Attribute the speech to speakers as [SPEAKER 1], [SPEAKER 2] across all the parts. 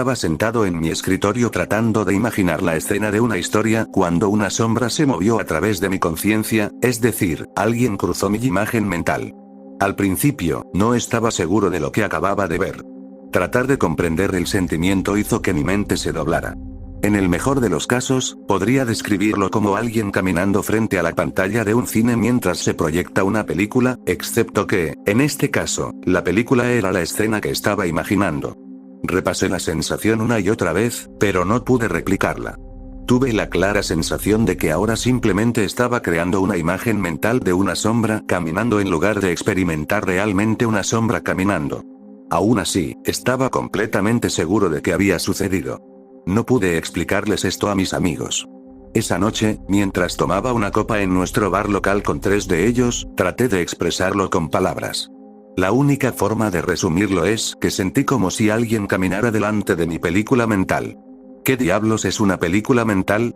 [SPEAKER 1] Estaba sentado en mi escritorio tratando de imaginar la escena de una historia cuando una sombra se movió a través de mi conciencia, es decir, alguien cruzó mi imagen mental. Al principio, no estaba seguro de lo que acababa de ver. Tratar de comprender el sentimiento hizo que mi mente se doblara. En el mejor de los casos, podría describirlo como alguien caminando frente a la pantalla de un cine mientras se proyecta una película, excepto que, en este caso, la película era la escena que estaba imaginando. Repasé la sensación una y otra vez, pero no pude replicarla. Tuve la clara sensación de que ahora simplemente estaba creando una imagen mental de una sombra caminando en lugar de experimentar realmente una sombra caminando. Aún así, estaba completamente seguro de que había sucedido. No pude explicarles esto a mis amigos. Esa noche, mientras tomaba una copa en nuestro bar local con 3 de ellos, traté de expresarlo con palabras. La única forma de resumirlo es que sentí como si alguien caminara delante de mi película mental. ¿Qué diablos es una película mental?,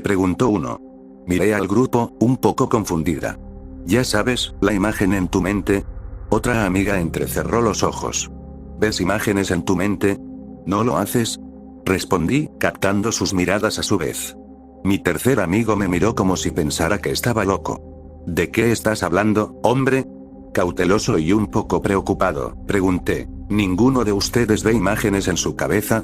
[SPEAKER 1] preguntó uno. Miré al grupo, un poco confundida. Ya sabes, la imagen en tu mente. Otra amiga entrecerró los ojos. ¿Ves imágenes en tu mente? ¿No lo haces?, respondí, captando sus miradas a su vez. Mi tercer amigo me miró como si pensara que estaba loco. ¿De qué estás hablando, hombre? Cauteloso y un poco preocupado, pregunté. ¿Ninguno de ustedes ve imágenes en su cabeza?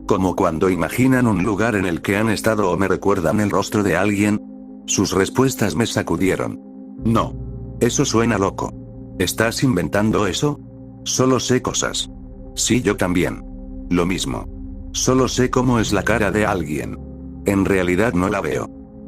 [SPEAKER 1] ¿Como cuando imaginan un lugar en el que han estado o me recuerdan el rostro de alguien? Sus respuestas me sacudieron. No. Eso suena loco. ¿Estás inventando eso? Solo sé cosas. Sí, yo también. Lo mismo. Solo sé cómo es la cara de alguien. En realidad no la veo.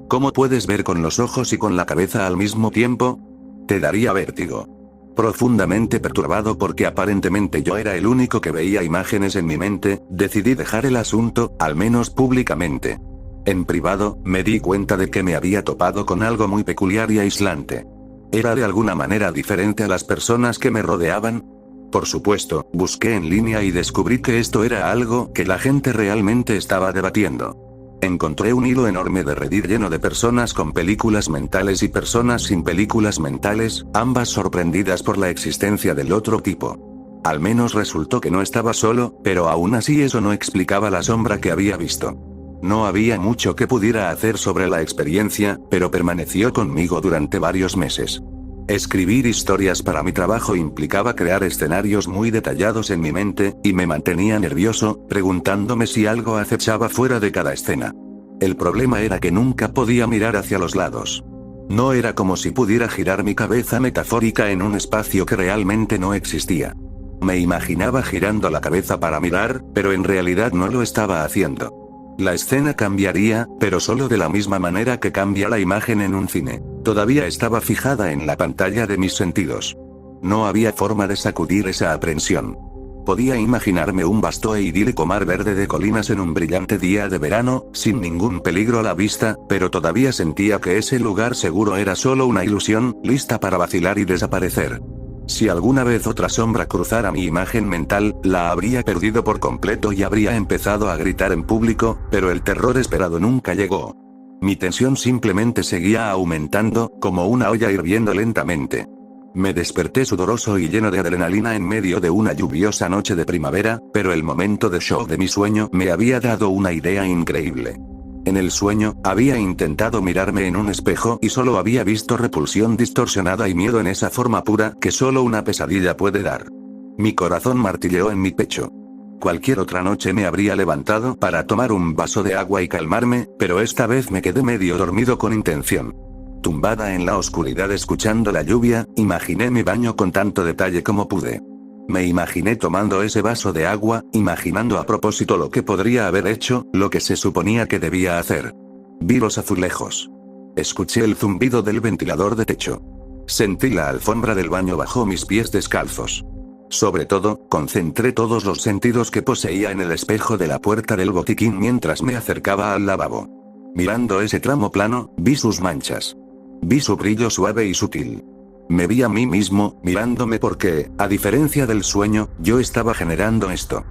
[SPEAKER 1] ¿Cómo puedes ver con los ojos y con la cabeza al mismo tiempo? Te daría vértigo. Profundamente perturbado porque aparentemente yo era el único que veía imágenes en mi mente, decidí dejar el asunto, al menos públicamente. En privado, me di cuenta de que me había topado con algo muy peculiar y aislante. ¿Era de alguna manera diferente a las personas que me rodeaban? Por supuesto, busqué en línea y descubrí que esto era algo que la gente realmente estaba debatiendo. Encontré un hilo enorme de Reddit lleno de personas con películas mentales y personas sin películas mentales, ambas sorprendidas por la existencia del otro tipo. Al menos resultó que no estaba solo, pero aún así eso no explicaba la sombra que había visto. No había mucho que pudiera hacer sobre la experiencia, pero permaneció conmigo durante varios meses. Escribir historias para mi trabajo implicaba crear escenarios muy detallados en mi mente, y me mantenía nervioso, preguntándome si algo acechaba fuera de cada escena. El problema era que nunca podía mirar hacia los lados. No era como si pudiera girar mi cabeza metafórica en un espacio que realmente no existía. Me imaginaba girando la cabeza para mirar, pero en realidad no lo estaba haciendo. La escena cambiaría, pero solo de la misma manera que cambia la imagen en un cine. Todavía estaba fijada en la pantalla de mis sentidos. No había forma de sacudir esa aprensión. Podía imaginarme un vasto e idílico mar verde de colinas en un brillante día de verano, sin ningún peligro a la vista, pero todavía sentía que ese lugar seguro era solo una ilusión, lista para vacilar y desaparecer. Si alguna vez otra sombra cruzara mi imagen mental, la habría perdido por completo y habría empezado a gritar en público, pero el terror esperado nunca llegó. Mi tensión simplemente seguía aumentando, como una olla hirviendo lentamente. Me desperté sudoroso y lleno de adrenalina en medio de una lluviosa noche de primavera, pero el momento de shock de mi sueño me había dado una idea increíble. En el sueño, había intentado mirarme en un espejo y solo había visto repulsión distorsionada y miedo en esa forma pura que solo una pesadilla puede dar. Mi corazón martilleó en mi pecho. Cualquier otra noche me habría levantado para tomar un vaso de agua y calmarme, pero esta vez me quedé medio dormido con intención. Tumbada en la oscuridad escuchando la lluvia, imaginé mi baño con tanto detalle como pude. Me imaginé tomando ese vaso de agua, imaginando a propósito lo que podría haber hecho, lo que se suponía que debía hacer. Vi los azulejos. Escuché el zumbido del ventilador de techo. Sentí la alfombra del baño bajo mis pies descalzos. Sobre todo, concentré todos los sentidos que poseía en el espejo de la puerta del botiquín mientras me acercaba al lavabo. Mirando ese tramo plano, vi sus manchas. Vi su brillo suave y sutil. Me vi a mí mismo, mirándome porque, a diferencia del sueño, yo estaba generando esto.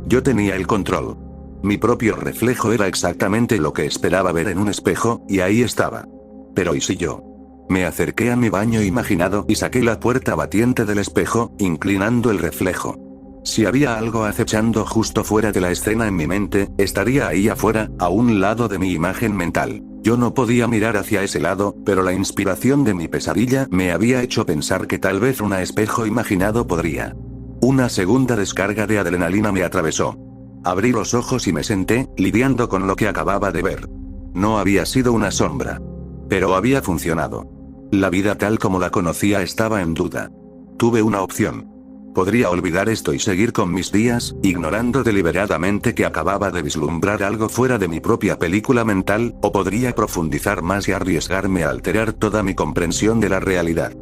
[SPEAKER 1] Yo tenía el control. Mi propio reflejo era exactamente lo que esperaba ver en un espejo, y ahí estaba. Pero ¿y si yo? Me acerqué a mi baño imaginado y saqué la puerta batiente del espejo, inclinando el reflejo. Si había algo acechando justo fuera de la escena en mi mente, estaría ahí afuera, a un lado de mi imagen mental. Yo no podía mirar hacia ese lado, pero la inspiración de mi pesadilla me había hecho pensar que tal vez un espejo imaginado podría. Una segunda descarga de adrenalina me atravesó. Abrí los ojos y me senté, lidiando con lo que acababa de ver. No había sido una sombra. Pero había funcionado. La vida tal como la conocía estaba en duda. Tuve una opción. Podría olvidar esto y seguir con mis días, ignorando deliberadamente que acababa de vislumbrar algo fuera de mi propia película mental, o podría profundizar más y arriesgarme a alterar toda mi comprensión de la realidad.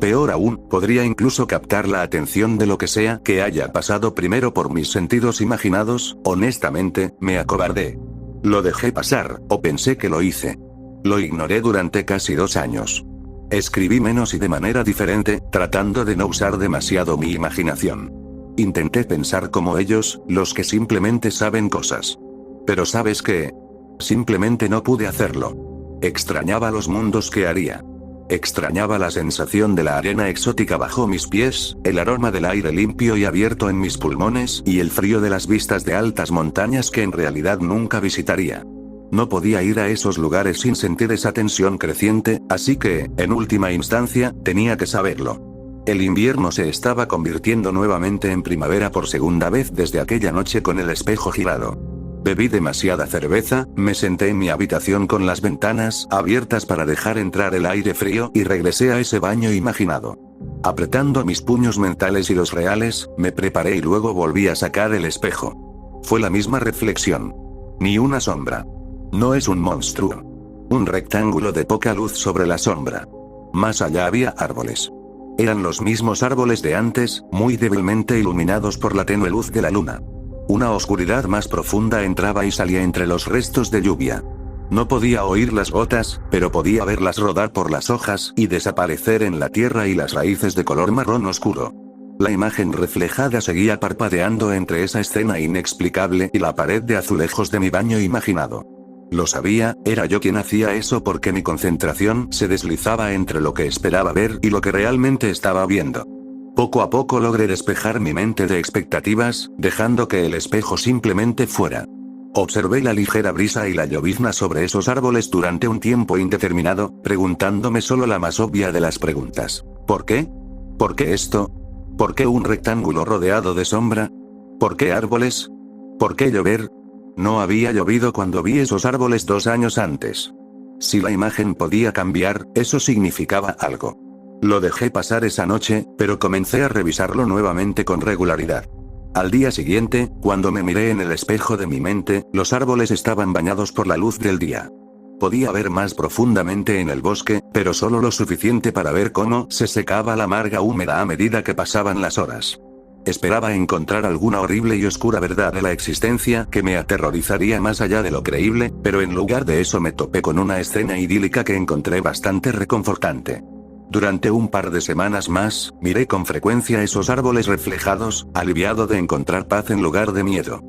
[SPEAKER 1] Peor aún, podría incluso captar la atención de lo que sea que haya pasado primero por mis sentidos imaginados. Honestamente, me acobardé. Lo dejé pasar, o pensé que lo hice. Lo ignoré durante casi 2 años. Escribí menos y de manera diferente, tratando de no usar demasiado mi imaginación. Intenté pensar como ellos, los que simplemente saben cosas. Pero ¿sabes qué? Simplemente no pude hacerlo. Extrañaba los mundos que haría. Extrañaba la sensación de la arena exótica bajo mis pies, el aroma del aire limpio y abierto en mis pulmones y el frío de las vistas de altas montañas que en realidad nunca visitaría. No podía ir a esos lugares sin sentir esa tensión creciente, así que, en última instancia, tenía que saberlo. El invierno se estaba convirtiendo nuevamente en primavera por segunda vez desde aquella noche con el espejo girado. Bebí demasiada cerveza, me senté en mi habitación con las ventanas abiertas para dejar entrar el aire frío y regresé a ese baño imaginado. Apretando mis puños mentales y los reales, me preparé y luego volví a sacar el espejo. Fue la misma reflexión. Ni una sombra. No es un monstruo. Un rectángulo de poca luz sobre la sombra. Más allá había árboles. Eran los mismos árboles de antes, muy débilmente iluminados por la tenue luz de la luna. Una oscuridad más profunda entraba y salía entre los restos de lluvia. No podía oír las gotas, pero podía verlas rodar por las hojas y desaparecer en la tierra y las raíces de color marrón oscuro. La imagen reflejada seguía parpadeando entre esa escena inexplicable y la pared de azulejos de mi baño imaginado. Lo sabía, era yo quien hacía eso porque mi concentración se deslizaba entre lo que esperaba ver y lo que realmente estaba viendo. Poco a poco logré despejar mi mente de expectativas, dejando que el espejo simplemente fuera. Observé la ligera brisa y la llovizna sobre esos árboles durante un tiempo indeterminado, preguntándome solo la más obvia de las preguntas. ¿Por qué? ¿Por qué esto? ¿Por qué un rectángulo rodeado de sombra? ¿Por qué árboles? ¿Por qué llover? No había llovido cuando vi esos árboles 2 años antes. Si la imagen podía cambiar, eso significaba algo. Lo dejé pasar esa noche, pero comencé a revisarlo nuevamente con regularidad. Al día siguiente, cuando me miré en el espejo de mi mente, los árboles estaban bañados por la luz del día. Podía ver más profundamente en el bosque, pero solo lo suficiente para ver cómo se secaba la marga húmeda a medida que pasaban las horas. Esperaba encontrar alguna horrible y oscura verdad de la existencia que me aterrorizaría más allá de lo creíble, pero en lugar de eso me topé con una escena idílica que encontré bastante reconfortante. Durante un par de semanas más, miré con frecuencia esos árboles reflejados, aliviado de encontrar paz en lugar de miedo.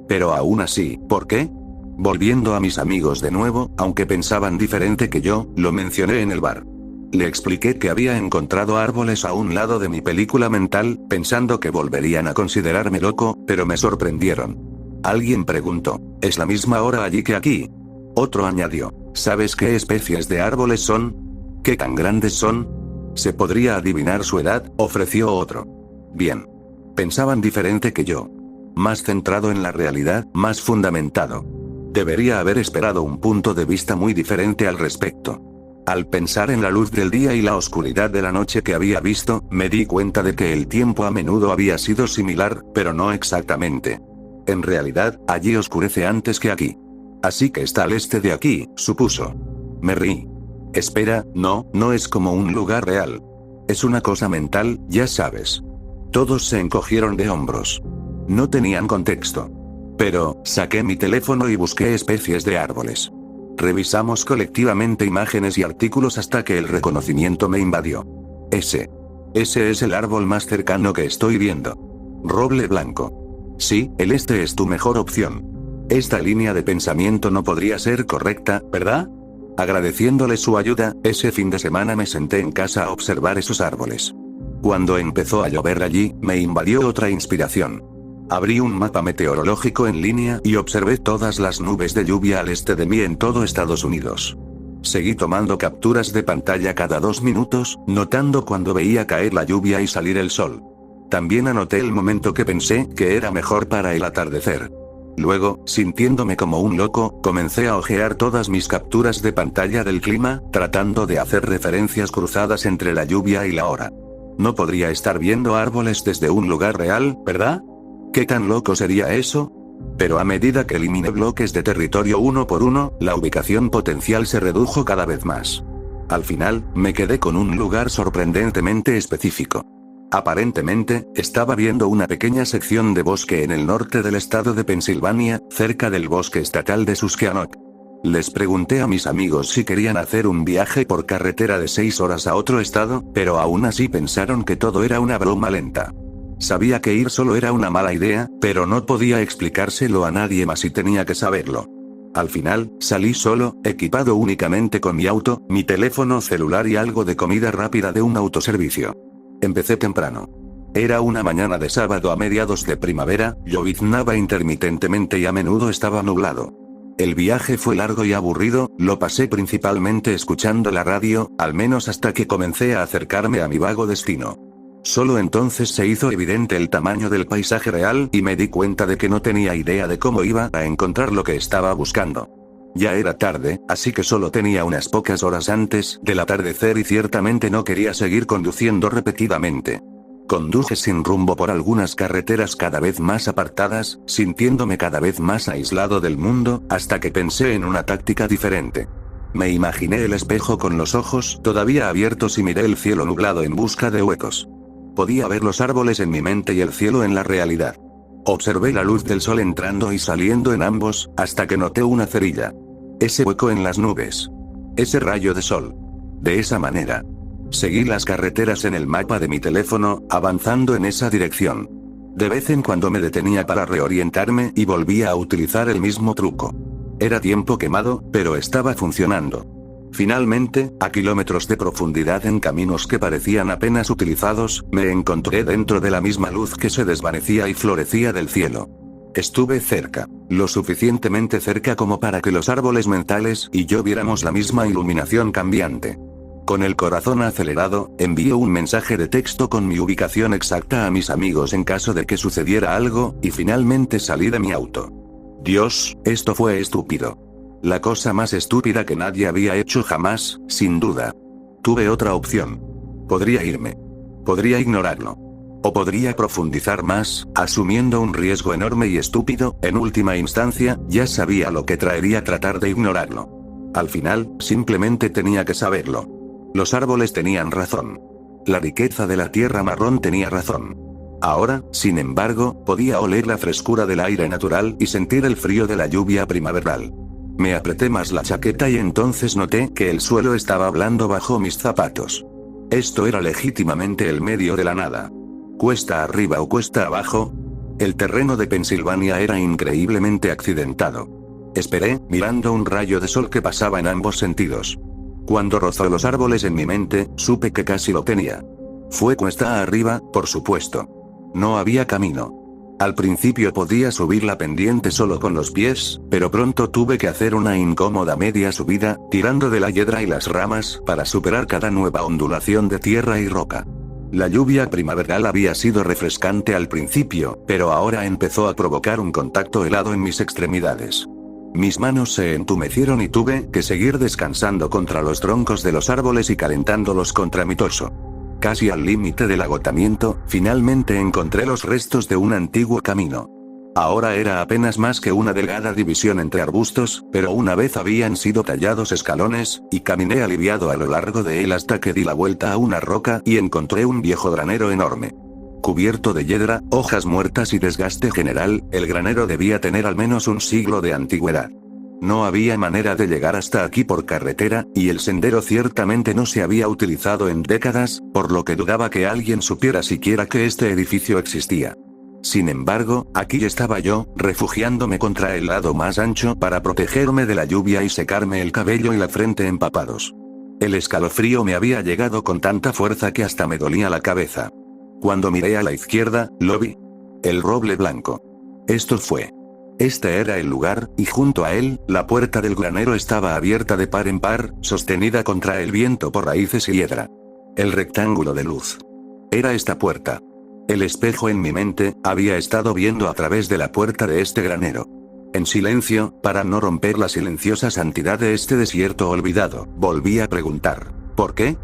[SPEAKER 1] Pero aún así, ¿por qué? Volviendo a mis amigos de nuevo, aunque pensaban diferente que yo, lo mencioné en el bar. Le expliqué que había encontrado árboles a un lado de mi película mental, pensando que volverían a considerarme loco, pero me sorprendieron. Alguien preguntó, ¿es la misma hora allí que aquí? Otro añadió, ¿sabes qué especies de árboles son? ¿Qué tan grandes son? ¿Se podría adivinar su edad?, ofreció otro. Bien. Pensaban diferente que yo. Más centrado en la realidad, más fundamentado. Debería haber esperado un punto de vista muy diferente al respecto. Al pensar en la luz del día y la oscuridad de la noche que había visto, me di cuenta de que el tiempo a menudo había sido similar, pero no exactamente. En realidad, allí oscurece antes que aquí. Así que está al este de aquí, supuso. Me reí. Espera, no es como un lugar real. Es una cosa mental, ya sabes. Todos se encogieron de hombros. No tenían contexto. Pero, saqué mi teléfono y busqué especies de árboles. Revisamos colectivamente imágenes y artículos hasta que el reconocimiento me invadió. Ese es el árbol más cercano que estoy viendo. Roble blanco. Sí, el este es tu mejor opción. Esta línea de pensamiento no podría ser correcta, ¿verdad? Agradeciéndole su ayuda, ese fin de semana me senté en casa a observar esos árboles. Cuando empezó a llover allí, me invadió otra inspiración. Abrí un mapa meteorológico en línea y observé todas las nubes de lluvia al este de mí en todo Estados Unidos. Seguí tomando capturas de pantalla cada 2 minutos, notando cuando veía caer la lluvia y salir el sol. También anoté el momento que pensé que era mejor para el atardecer. Luego, sintiéndome como un loco, comencé a hojear todas mis capturas de pantalla del clima, tratando de hacer referencias cruzadas entre la lluvia y la hora. No podría estar viendo árboles desde un lugar real, ¿verdad? ¿Qué tan loco sería eso? Pero a medida que eliminé bloques de territorio uno por uno, la ubicación potencial se redujo cada vez más. Al final, me quedé con un lugar sorprendentemente específico. Aparentemente, estaba viendo una pequeña sección de bosque en el norte del estado de Pensilvania, cerca del bosque estatal de Susquehannock. Les pregunté a mis amigos si querían hacer un viaje por carretera de 6 horas a otro estado, pero aún así pensaron que todo era una broma lenta. Sabía que ir solo era una mala idea, pero no podía explicárselo a nadie más y tenía que saberlo. Al final, salí solo, equipado únicamente con mi auto, mi teléfono celular y algo de comida rápida de un autoservicio. Empecé temprano. Era una mañana de sábado a mediados de primavera, lloviznaba intermitentemente y a menudo estaba nublado. El viaje fue largo y aburrido, lo pasé principalmente escuchando la radio, al menos hasta que comencé a acercarme a mi vago destino. Solo entonces se hizo evidente el tamaño del paisaje real y me di cuenta de que no tenía idea de cómo iba a encontrar lo que estaba buscando. Ya era tarde, así que solo tenía unas pocas horas antes del atardecer y ciertamente no quería seguir conduciendo repetidamente. Conduje sin rumbo por algunas carreteras cada vez más apartadas, sintiéndome cada vez más aislado del mundo, hasta que pensé en una táctica diferente. Me imaginé el espejo con los ojos todavía abiertos y miré el cielo nublado en busca de huecos. Podía ver los árboles en mi mente y el cielo en la realidad. Observé la luz del sol entrando y saliendo en ambos, hasta que noté una cerilla. Ese hueco en las nubes. Ese rayo de sol. De esa manera. Seguí las carreteras en el mapa de mi teléfono, avanzando en esa dirección. De vez en cuando me detenía para reorientarme y volvía a utilizar el mismo truco. Era tiempo quemado, pero estaba funcionando. Finalmente, a kilómetros de profundidad en caminos que parecían apenas utilizados, me encontré dentro de la misma luz que se desvanecía y florecía del cielo. Estuve cerca, lo suficientemente cerca como para que los árboles mentales y yo viéramos la misma iluminación cambiante. Con el corazón acelerado, envié un mensaje de texto con mi ubicación exacta a mis amigos en caso de que sucediera algo, y finalmente salí de mi auto. Dios, esto fue estúpido. La cosa más estúpida que nadie había hecho jamás, sin duda. Tuve otra opción. Podría irme. Podría ignorarlo. O podría profundizar más, asumiendo un riesgo enorme y estúpido. En última instancia, ya sabía lo que traería tratar de ignorarlo. Al final, simplemente tenía que saberlo. Los árboles tenían razón. La riqueza de la tierra marrón tenía razón. Ahora, sin embargo, podía oler la frescura del aire natural y sentir el frío de la lluvia primaveral. Me apreté más la chaqueta y entonces noté que el suelo estaba hablando bajo mis zapatos. Esto era legítimamente el medio de la nada. Cuesta arriba o cuesta abajo. El terreno de Pensilvania era increíblemente accidentado. Esperé, mirando un rayo de sol que pasaba en ambos sentidos. Cuando rozó los árboles en mi mente, supe que casi lo tenía. Fue cuesta arriba, por supuesto. No había camino. Al principio podía subir la pendiente solo con los pies, pero pronto tuve que hacer una incómoda media subida, tirando de la hiedra y las ramas, para superar cada nueva ondulación de tierra y roca. La lluvia primaveral había sido refrescante al principio, pero ahora empezó a provocar un contacto helado en mis extremidades. Mis manos se entumecieron y tuve que seguir descansando contra los troncos de los árboles y calentándolos contra mi torso. Casi al límite del agotamiento, finalmente encontré los restos de un antiguo camino. Ahora era apenas más que una delgada división entre arbustos, pero una vez habían sido tallados escalones, y caminé aliviado a lo largo de él hasta que di la vuelta a una roca y encontré un viejo granero enorme. Cubierto de hiedra, hojas muertas y desgaste general, el granero debía tener al menos un siglo de antigüedad. No había manera de llegar hasta aquí por carretera, y el sendero ciertamente no se había utilizado en décadas, por lo que dudaba que alguien supiera siquiera que este edificio existía. Sin embargo, aquí estaba yo, refugiándome contra el lado más ancho para protegerme de la lluvia y secarme el cabello y la frente empapados. El escalofrío me había llegado con tanta fuerza que hasta me dolía la cabeza. Cuando miré a la izquierda, lo vi. El roble blanco. Esto fue. Este era el lugar, y junto a él, la puerta del granero estaba abierta de par en par, sostenida contra el viento por raíces y hiedra. El rectángulo de luz. Era esta puerta. El espejo en mi mente, había estado viendo a través de la puerta de este granero. En silencio, para no romper la silenciosa santidad de este desierto olvidado, volví a preguntar, ¿por qué?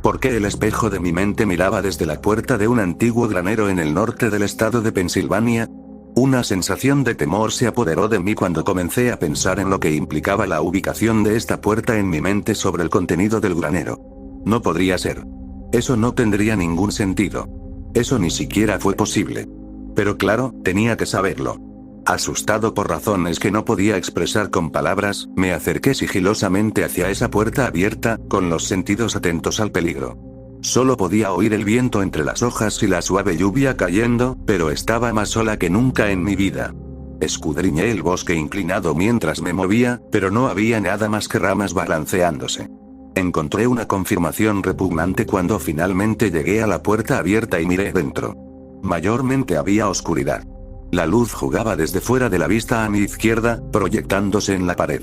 [SPEAKER 1] ¿Por qué el espejo de mi mente miraba desde la puerta de un antiguo granero en el norte del estado de Pensilvania? Una sensación de temor se apoderó de mí cuando comencé a pensar en lo que implicaba la ubicación de esta puerta en mi mente sobre el contenido del granero. No podría ser. Eso no tendría ningún sentido. Eso ni siquiera fue posible. Pero claro, tenía que saberlo. Asustado por razones que no podía expresar con palabras, me acerqué sigilosamente hacia esa puerta abierta, con los sentidos atentos al peligro. Solo podía oír el viento entre las hojas y la suave lluvia cayendo, pero estaba más sola que nunca en mi vida. Escudriñé el bosque inclinado mientras me movía, pero no había nada más que ramas balanceándose. Encontré una confirmación repugnante cuando finalmente llegué a la puerta abierta y miré dentro. Mayormente había oscuridad. La luz jugaba desde fuera de la vista a mi izquierda, proyectándose en la pared.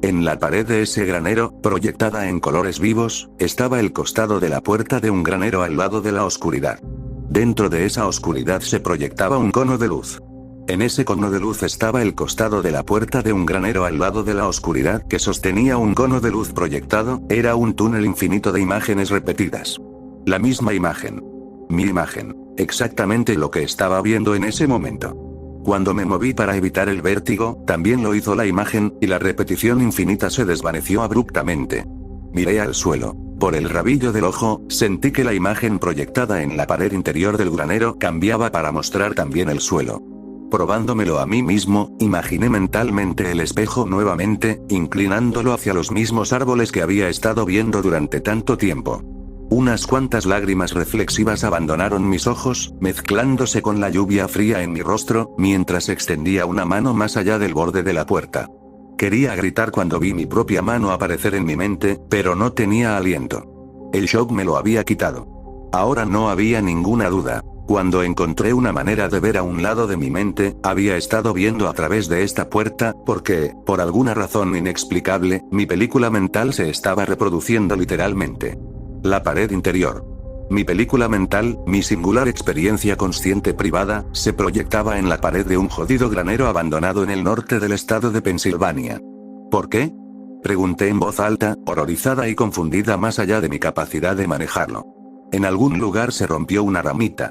[SPEAKER 1] En la pared de ese granero, proyectada en colores vivos, estaba el costado de la puerta de un granero al lado de la oscuridad. Dentro de esa oscuridad se proyectaba un cono de luz. En ese cono de luz estaba el costado de la puerta de un granero al lado de la oscuridad que sostenía un cono de luz proyectado, era un túnel infinito de imágenes repetidas. La misma imagen. Mi imagen. Exactamente lo que estaba viendo en ese momento. Cuando me moví para evitar el vértigo, también lo hizo la imagen, y la repetición infinita se desvaneció abruptamente. Miré al suelo. Por el rabillo del ojo, sentí que la imagen proyectada en la pared interior del granero cambiaba para mostrar también el suelo. Probándomelo a mí mismo, imaginé mentalmente el espejo nuevamente, inclinándolo hacia los mismos árboles que había estado viendo durante tanto tiempo. Unas cuantas lágrimas reflexivas abandonaron mis ojos, mezclándose con la lluvia fría en mi rostro, mientras extendía una mano más allá del borde de la puerta. Quería gritar cuando vi mi propia mano aparecer en mi mente, pero no tenía aliento. El shock me lo había quitado. Ahora no había ninguna duda. Cuando encontré una manera de ver a un lado de mi mente, había estado viendo a través de esta puerta, porque, por alguna razón inexplicable, mi película mental se estaba reproduciendo literalmente. La pared interior. Mi película mental, mi singular experiencia consciente privada, se proyectaba en la pared de un jodido granero abandonado en el norte del estado de Pensilvania. ¿Por qué? Pregunté en voz alta, horrorizada y confundida más allá de mi capacidad de manejarlo. En algún lugar se rompió una ramita.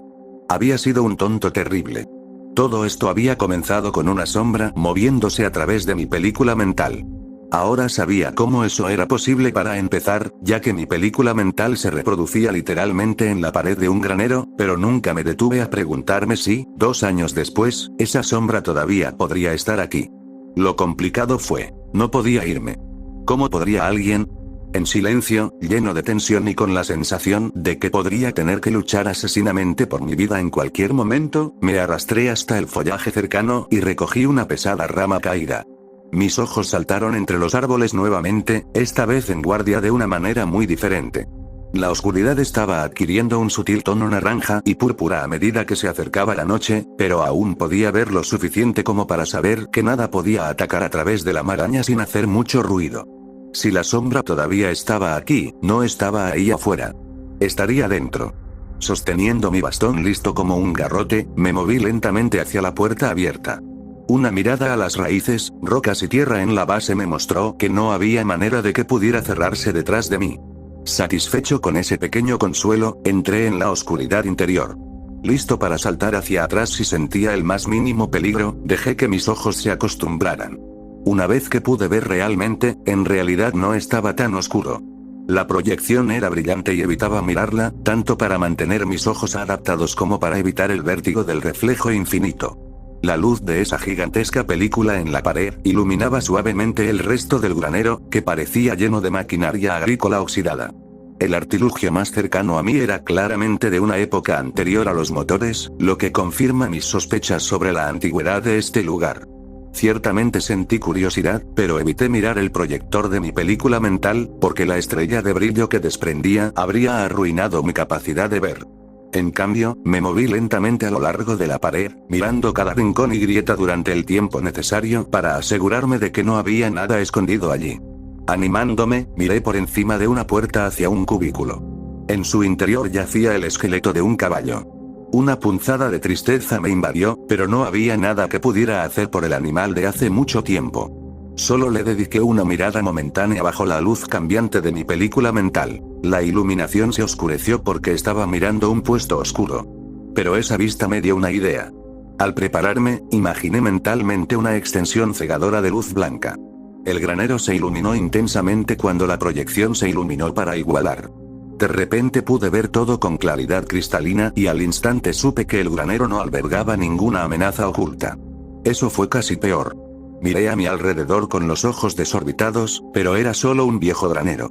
[SPEAKER 1] Había sido un tonto terrible. Todo esto había comenzado con una sombra moviéndose a través de mi película mental. Ahora sabía cómo eso era posible para empezar, ya que mi película mental se reproducía literalmente en la pared de un granero, pero nunca me detuve a preguntarme si, 2 años después, esa sombra todavía podría estar aquí. Lo complicado fue, no podía irme. ¿Cómo podría alguien? En silencio, lleno de tensión y con la sensación de que podría tener que luchar asesinamente por mi vida en cualquier momento, me arrastré hasta el follaje cercano y recogí una pesada rama caída. Mis ojos saltaron entre los árboles nuevamente, esta vez en guardia de una manera muy diferente. La oscuridad estaba adquiriendo un sutil tono naranja y púrpura a medida que se acercaba la noche, pero aún podía ver lo suficiente como para saber que nada podía atacar a través de la maraña sin hacer mucho ruido. Si la sombra todavía estaba aquí, no estaba ahí afuera. Estaría dentro. Sosteniendo mi bastón listo como un garrote, me moví lentamente hacia la puerta abierta. Una mirada a las raíces, rocas y tierra en la base me mostró que no había manera de que pudiera cerrarse detrás de mí. Satisfecho con ese pequeño consuelo, entré en la oscuridad interior. Listo para saltar hacia atrás si sentía el más mínimo peligro, dejé que mis ojos se acostumbraran. Una vez que pude ver realmente, en realidad no estaba tan oscuro. La proyección era brillante y evitaba mirarla, tanto para mantener mis ojos adaptados como para evitar el vértigo del reflejo infinito. La luz de esa gigantesca película en la pared iluminaba suavemente el resto del granero, que parecía lleno de maquinaria agrícola oxidada. El artilugio más cercano a mí era claramente de una época anterior a los motores, lo que confirma mis sospechas sobre la antigüedad de este lugar. Ciertamente sentí curiosidad, pero evité mirar el proyector de mi película mental, porque la estrella de brillo que desprendía habría arruinado mi capacidad de ver. En cambio, me moví lentamente a lo largo de la pared, mirando cada rincón y grieta durante el tiempo necesario para asegurarme de que no había nada escondido allí. Animándome, miré por encima de una puerta hacia un cubículo. En su interior yacía el esqueleto de un caballo. Una punzada de tristeza me invadió, pero no había nada que pudiera hacer por el animal de hace mucho tiempo. Solo le dediqué una mirada momentánea bajo la luz cambiante de mi película mental. La iluminación se oscureció porque estaba mirando un puesto oscuro. Pero esa vista me dio una idea. Al prepararme, imaginé mentalmente una extensión cegadora de luz blanca. El granero se iluminó intensamente cuando la proyección se iluminó para igualar. De repente pude ver todo con claridad cristalina y al instante supe que el granero no albergaba ninguna amenaza oculta. Eso fue casi peor. Miré a mi alrededor con los ojos desorbitados, pero era solo un viejo granero.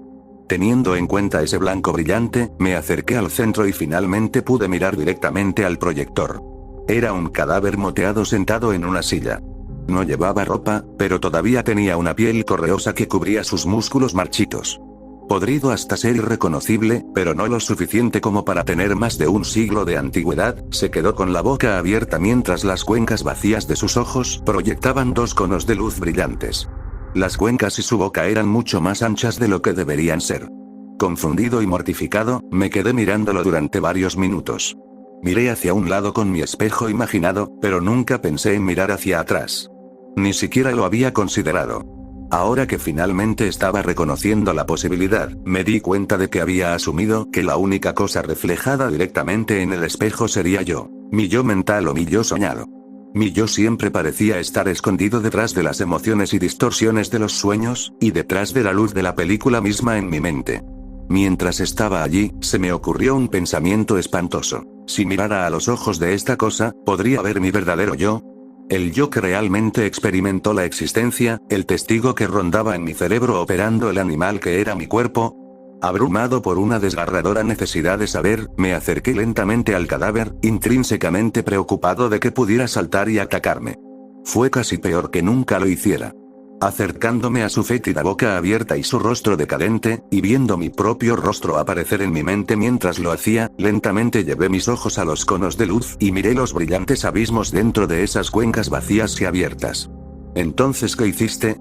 [SPEAKER 1] Teniendo en cuenta ese blanco brillante, me acerqué al centro y finalmente pude mirar directamente al proyector. Era un cadáver moteado sentado en una silla. No llevaba ropa, pero todavía tenía una piel correosa que cubría sus músculos marchitos. Podrido hasta ser irreconocible, pero no lo suficiente como para tener más de un siglo de antigüedad, se quedó con la boca abierta mientras las cuencas vacías de sus ojos proyectaban dos conos de luz brillantes. Las cuencas y su boca eran mucho más anchas de lo que deberían ser. Confundido y mortificado, me quedé mirándolo durante varios minutos. Miré hacia un lado con mi espejo imaginado, pero nunca pensé en mirar hacia atrás. Ni siquiera lo había considerado. Ahora que finalmente estaba reconociendo la posibilidad, me di cuenta de que había asumido que la única cosa reflejada directamente en el espejo sería yo. Mi yo mental o mi yo soñado. Mi yo siempre parecía estar escondido detrás de las emociones y distorsiones de los sueños, y detrás de la luz de la película misma en mi mente. Mientras estaba allí, se me ocurrió un pensamiento espantoso. Si mirara a los ojos de esta cosa, ¿podría ver mi verdadero yo? El yo que realmente experimentó la existencia, el testigo que rondaba en mi cerebro operando el animal que era mi cuerpo. Abrumado por una desgarradora necesidad de saber, me acerqué lentamente al cadáver, intrínsecamente preocupado de que pudiera saltar y atacarme. Fue casi peor que nunca lo hiciera. Acercándome a su fétida boca abierta y su rostro decadente, y viendo mi propio rostro aparecer en mi mente mientras lo hacía, lentamente llevé mis ojos a los conos de luz y miré los brillantes abismos dentro de esas cuencas vacías y abiertas. ¿Entonces qué hiciste?,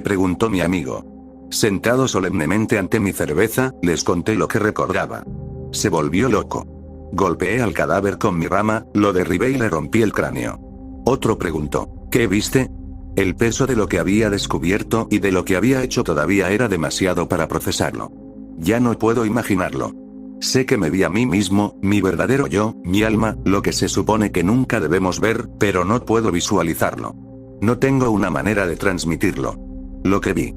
[SPEAKER 1] preguntó mi amigo. Sentado solemnemente ante mi cerveza, les conté lo que recordaba. Se volvió loco. Golpeé al cadáver con mi rama, lo derribé y le rompí el cráneo. Otro preguntó, ¿qué viste? El peso de lo que había descubierto y de lo que había hecho todavía era demasiado para procesarlo. Ya no puedo imaginarlo. Sé que me vi a mí mismo, mi verdadero yo, mi alma, lo que se supone que nunca debemos ver, pero no puedo visualizarlo. No tengo una manera de transmitirlo. Lo que vi.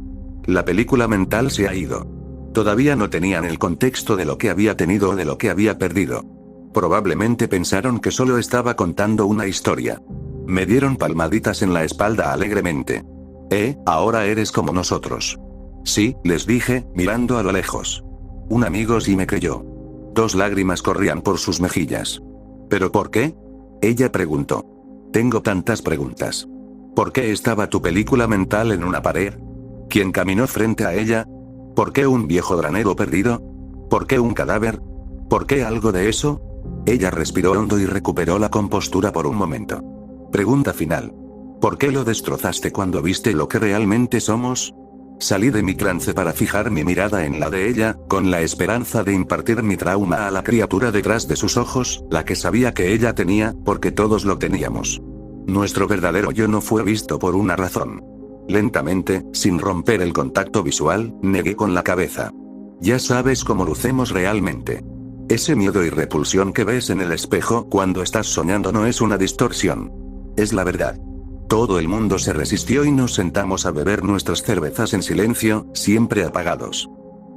[SPEAKER 1] La película mental se ha ido. Todavía no tenían el contexto de lo que había tenido o de lo que había perdido. Probablemente pensaron que solo estaba contando una historia. Me dieron palmaditas en la espalda alegremente. Ahora eres como nosotros. Sí, les dije, mirando a lo lejos. Un amigo sí me creyó. 2 lágrimas corrían por sus mejillas. ¿Pero por qué?, ella preguntó. Tengo tantas preguntas. ¿Por qué estaba tu película mental en una pared? ¿Quién caminó frente a ella? ¿Por qué un viejo granero perdido? ¿Por qué un cadáver? ¿Por qué algo de eso? Ella respiró hondo y recuperó la compostura por un momento. Pregunta final. ¿Por qué lo destrozaste cuando viste lo que realmente somos? Salí de mi trance para fijar mi mirada en la de ella, con la esperanza de impartir mi trauma a la criatura detrás de sus ojos, la que sabía que ella tenía, porque todos lo teníamos. Nuestro verdadero yo no fue visto por una razón. Lentamente, sin romper el contacto visual, negué con la cabeza. Ya sabes cómo lucemos realmente. Ese miedo y repulsión que ves en el espejo cuando estás soñando no es una distorsión. Es la verdad. Todo el mundo se resistió y nos sentamos a beber nuestras cervezas en silencio, siempre apagados.